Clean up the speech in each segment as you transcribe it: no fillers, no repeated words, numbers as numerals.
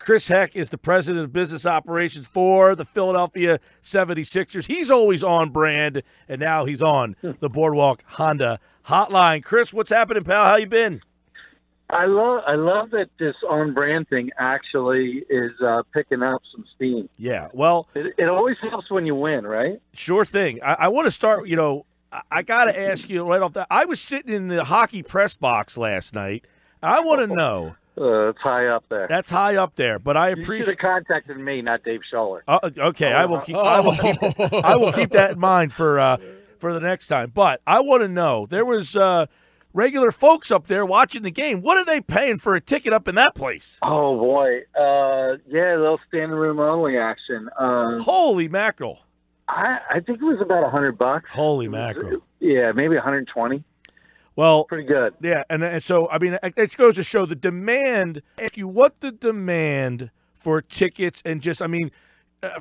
Chris Heck is the president of business operations for the Philadelphia 76ers. He's always on brand, and now he's on the Boardwalk Honda hotline. Chris, what's happening, pal? How you been? I love that this on-brand thing actually is picking up some steam. Yeah, well, it always helps when you win, right? Sure thing. I want to start, I got to ask you right off that. I was sitting in the hockey press box last night. I want to know. It's high up there. That's high up there, but I appreciate. You should have contacted me, not Dave Scholler. Okay, I will keep that in mind for the next time. But I want to know, there was regular folks up there watching the game. What are they paying for a ticket up in that place? Oh boy, yeah, little standing room only action. Holy mackerel! I think it was about $100. Holy mackerel! Yeah, maybe 120. Well, pretty good. Yeah, and so, I mean, it goes to show the demand. Ask you what the demand for tickets and just, I mean,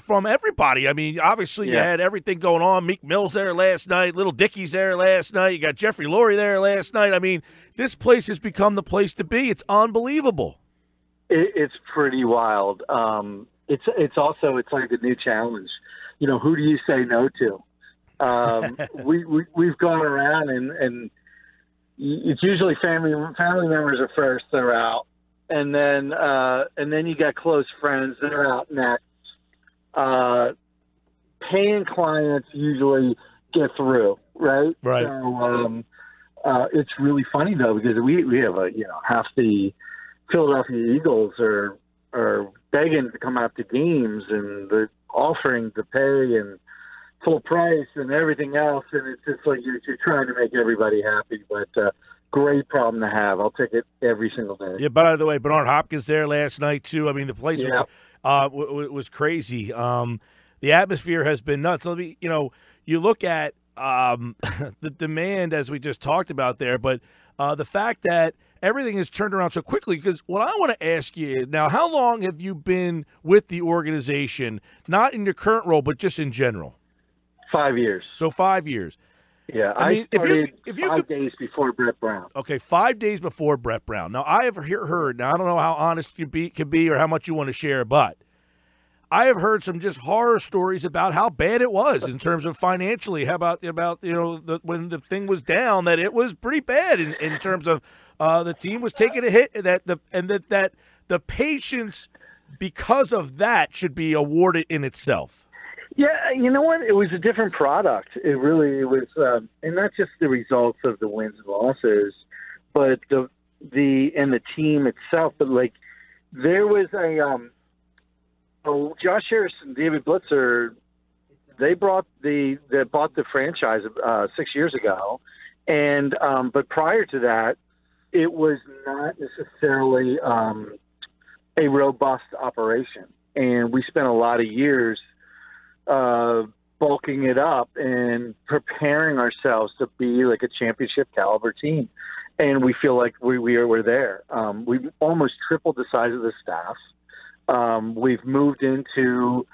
from everybody. I mean, obviously you had everything going on. Meek Mill's there last night. Little Dicky's there last night. You got Jeffrey Lurie there last night. I mean, this place has become the place to be. It's unbelievable. It's pretty wild. It's also like the new challenge. Who do you say no to? We've gone around and it's usually family members are first, they're out, and then you got close friends, they're out next. Paying clients usually get through, right? Right. So it's really funny though, because we have half the Philadelphia Eagles are begging to come out to games, and they're offering to pay and full price and everything else, and it's just like you're trying to make everybody happy, but great problem to have. I'll take it every single day. Yeah, by the way, Bernard Hopkins there last night too. I mean, the place was crazy. The atmosphere has been nuts. Let me, you look at the demand as we just talked about there, but the fact that everything has turned around so quickly. Because what I want to ask you now, how long have you been with the organization, not in your current role, but just in general? 5 years. So 5 years. Yeah, I mean, if you 5 days before Brett Brown. Okay, 5 days before Brett Brown. Now, I have heard, now I don't know how honest you can be or how much you want to share, but I have heard some just horror stories about how bad it was in terms of financially. How about when the thing was down, that it was pretty bad in terms of the team was taking a hit, that the patience because of that should be awarded in itself. Yeah, you know what? It was a different product. It really was, and not just the results of the wins and losses, but the team itself. But like, there was Josh Harris and David Blitzer. They bought the franchise 6 years ago, and but prior to that, it was not necessarily a robust operation, and we spent a lot of years bulking it up and preparing ourselves to be like a championship caliber team. And we feel like we're there. We've almost tripled the size of the staff. We've moved into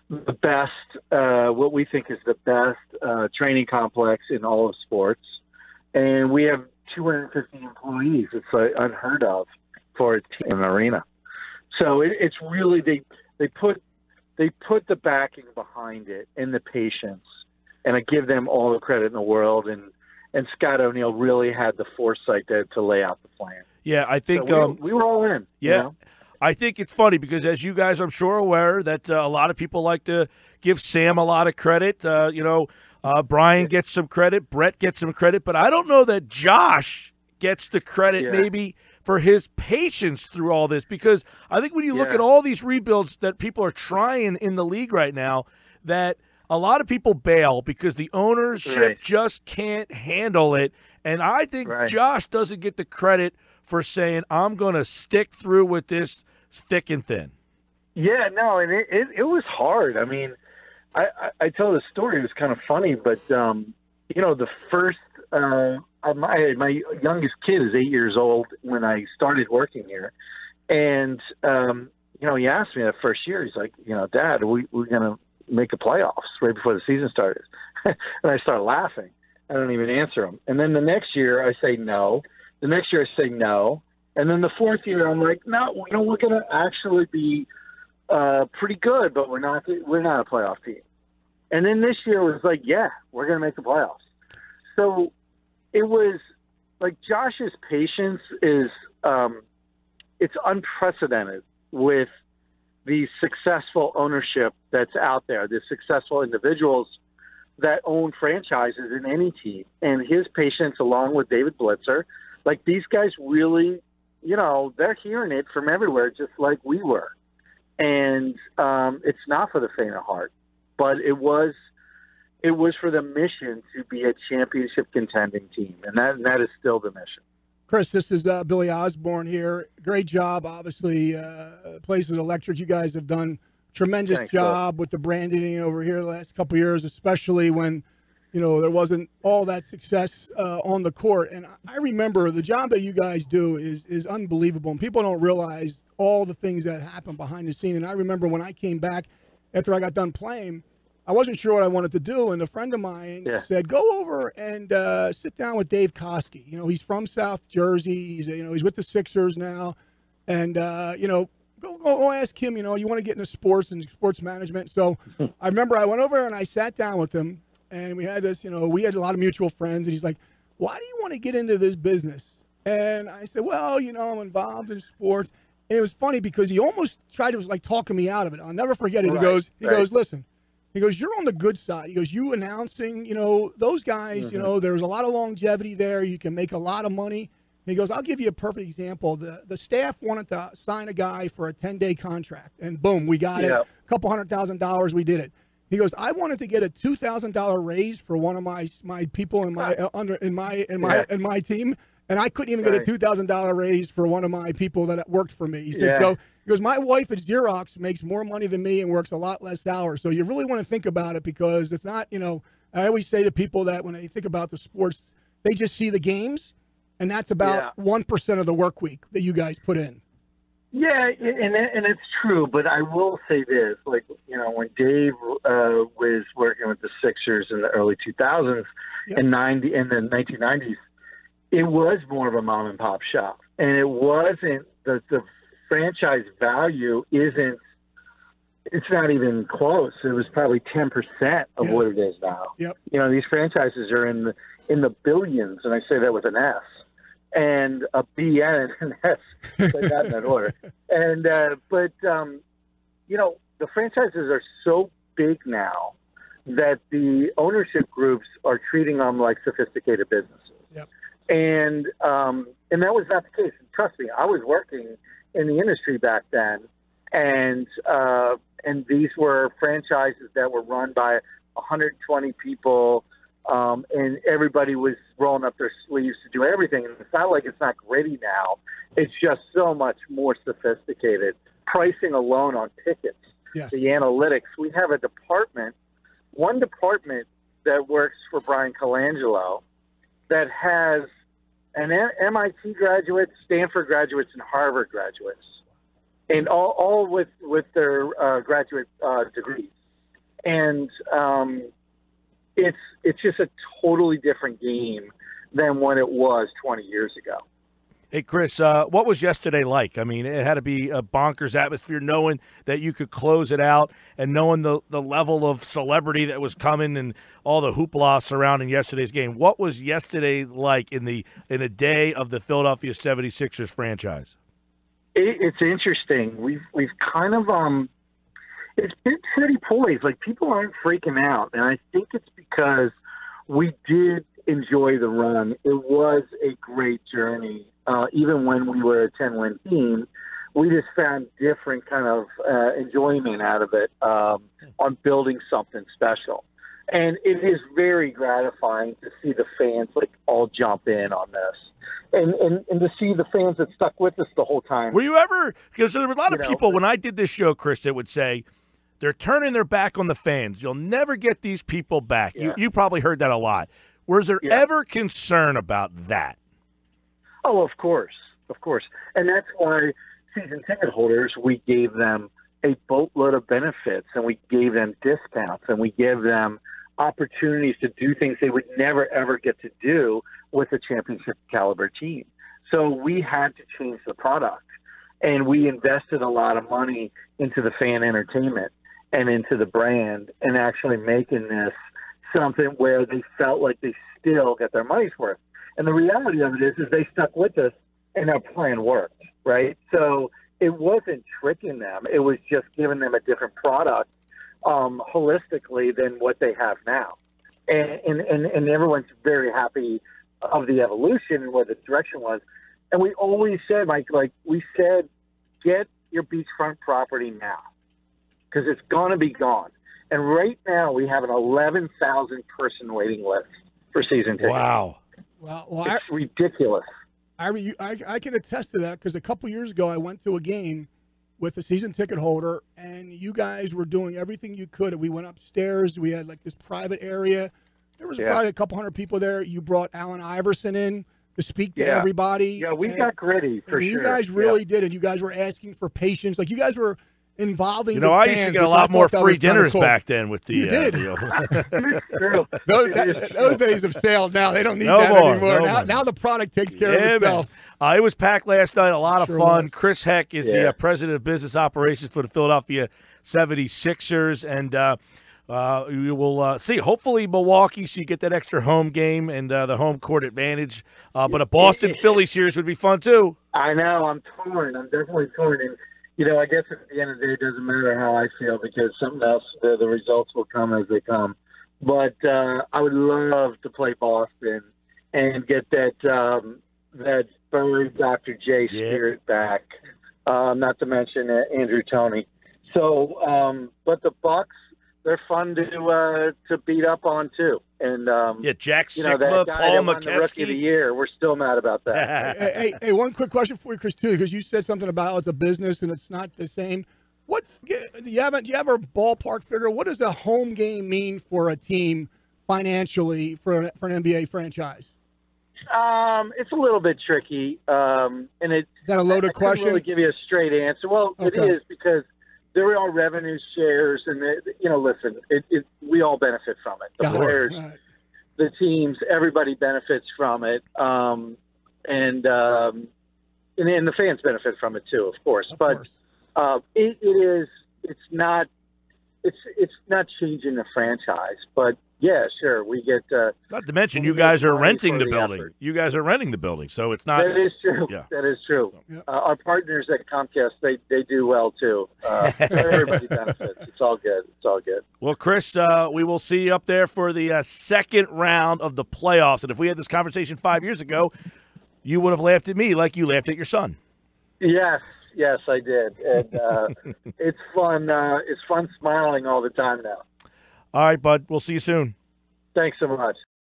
the best, what we think is the best training complex in all of sports. And we have 250 employees. It's unheard of for a team in an arena. So it's really, they put the backing behind it and the patience, and I give them all the credit in the world. And Scott O'Neill really had the foresight to lay out the plan. Yeah, I think so we were all in. Yeah, I think it's funny because, as you guys, I'm sure, are aware that a lot of people like to give Sam a lot of credit. Brian gets some credit, Brett gets some credit, but I don't know that Josh gets the credit maybe for his patience through all this, because I think when you look at all these rebuilds that people are trying in the league right now, that a lot of people bail because the ownership just can't handle it. And I think Josh doesn't get the credit for saying, I'm going to stick through with this thick and thin. Yeah, no, and it was hard. I mean, I tell the story, it was kind of funny, but, the first my youngest kid is 8 years old when I started working here. And, he asked me that first year, he's like, Dad, we're going to make the playoffs right before the season started. And I start laughing. I don't even answer him. And then the next year I say no. The next year I say no. And then the fourth year, I'm like, no, we're going to actually be pretty good, but we're not a playoff team. And then this year was like, yeah, we're going to make the playoffs. So it was like Josh's patience is it's unprecedented with the successful ownership that's out there, the successful individuals that own franchises in any team. And his patience, along with David Blitzer, like these guys really, they're hearing it from everywhere, just like we were. And it's not for the faint of heart, but it was for the mission to be a championship contending team, and that is still the mission. Chris, this is Billy Osborne here. Great job, obviously. Place is electric. You guys have done a tremendous job with the branding over here the last couple of years, especially when there wasn't all that success on the court. And I remember the job that you guys do is unbelievable, and people don't realize all the things that happen behind the scene. And I remember when I came back after I got done playing, I wasn't sure what I wanted to do, and a friend of mine said, "Go over and sit down with Dave Koski. He's from South Jersey. He's with the Sixers now, and go ask him. You want to get into sports and sports management." So I remember I went over and I sat down with him, and we had this. We had a lot of mutual friends, and he's like, "Why do you want to get into this business?" And I said, "Well, I'm involved in sports." And it was funny because he almost tried to talking me out of it. I'll never forget it. He goes, "Listen." He goes, "You're on the good side." He goes, "You announcing, those guys, there's a lot of longevity there. You can make a lot of money." He goes, "I'll give you a perfect example. The staff wanted to sign a guy for a 10-day contract, and boom, we got it. A couple $100,000, we did it." He goes, "I wanted to get a $2,000 raise for one of my people in my team, and I couldn't even get a $2,000 raise for one of my people that worked for me." He said, "So." He goes, "My wife at Xerox makes more money than me and works a lot less hours." So you really want to think about it, because it's not, I always say to people that when they think about the sports, they just see the games, and that's about 1% of the work week that you guys put in. Yeah, and it's true, but I will say this, when Dave was working with the Sixers in the early 2000s and the 1990s, it was more of a mom and pop shop, and it wasn't the franchise value it's not even close. It was probably 10% of what it is now. Yep. These franchises are in the billions, and I say that with an S, and a B and an S, but not in that order. And but the franchises are so big now that the ownership groups are treating them like sophisticated businesses. Yep. And that was not the case. And trust me, I was working in the industry back then, and these were franchises that were run by 120 people, and everybody was rolling up their sleeves to do everything. And it's not like it's not gritty now. It's just so much more sophisticated. Pricing alone on tickets, the analytics. We have one department that works for Brian Colangelo that has an MIT graduates, Stanford graduates, and Harvard graduates, and all with their graduate degrees. And it's just a totally different game than what it was 20 years ago. Hey, Chris, what was yesterday like? I mean, it had to be a bonkers atmosphere, knowing that you could close it out and knowing the level of celebrity that was coming and all the hoopla surrounding yesterday's game. What was yesterday like in a day of the Philadelphia 76ers franchise? It's interesting. We've kind of it's been pretty poised. Like, people aren't freaking out, and I think it's because we did enjoy the run. It was a great journey. Even when we were a 10-win team, we just found different kind of enjoyment out of it on building something special. And it is very gratifying to see the fans all jump in on this. And to see the fans that stuck with us the whole time. Were you ever – because there were a lot of people when I did this show, Chris, that would say they're turning their back on the fans. You'll never get these people back. Yeah. You probably heard that a lot. Was there ever concern about that? Oh, of course. And that's why season ticket holders, we gave them a boatload of benefits, and we gave them discounts, and we gave them opportunities to do things they would never, ever get to do with a championship caliber team. So we had to change the product, and we invested a lot of money into the fan entertainment and into the brand, and actually making this something where they felt like they still get their money's worth. And the reality of it is they stuck with us, and our plan worked, right? So it wasn't tricking them. It was just giving them a different product holistically than what they have now. And everyone's very happy of the evolution and what the direction was. And we always said, Mike, we said, get your beachfront property now because it's going to be gone. And right now we have an 11,000 person waiting list for season tickets. Wow. Well, it's ridiculous. I can attest to that because a couple years ago I went to a game with a season ticket holder, and you guys were doing everything you could. We went upstairs. We had like this private area. There was probably a couple hundred people there. You brought Allen Iverson in to speak to everybody. Yeah, we got gritty for sure. You guys really did, and you guys were asking for patience. Like you guys were involving. I used to get a lot more free dinners back then with the. You did. It's true. Those days have sailed now. They don't need No that more, anymore. no Now the product takes care of itself. Man. It was packed last night. A lot of fun. Was. Chris Heck is the president of business operations for the Philadelphia 76ers, and we will see. Hopefully Milwaukee, so you get that extra home game and the home court advantage. But a Boston-Philly series would be fun too. I know. I'm torn. I'm definitely torn. And I guess at the end of the day, it doesn't matter how I feel because something else, the results will come as they come. But I would love to play Boston and get that buried Dr. J spirit back, not to mention Andrew Toney. So, but the Bucks, they're fun to beat up on too. And Jack Sigma, that guy Paul that won the Rookie of the Year, we're still mad about that. hey, one quick question for you, Chris, too, because you said something about it's a business and it's not the same. Do you have a ballpark figure? What does a home game mean for a team financially for an NBA franchise? It's a little bit tricky, and is that a loaded question? I couldn't really give you a straight answer. Well, It is because there are revenue shares, and listen, we all benefit from it. The players, the teams, everybody benefits from it, and the fans benefit from it too, of course. It's not changing the franchise, but. Yeah, sure. We get. Not to mention, you guys are renting the building. Effort. You guys are renting the building, so it's not. That is true. Yeah. That is true. Yep. Our partners at Comcast, they do well too. Everybody benefits. It's all good. It's all good. Well, Chris, we will see you up there for the second round of the playoffs. And if we had this conversation 5 years ago, you would have laughed at me like you laughed at your son. Yes, I did, and it's fun. It's fun smiling all the time now. All right, bud. We'll see you soon. Thanks so much.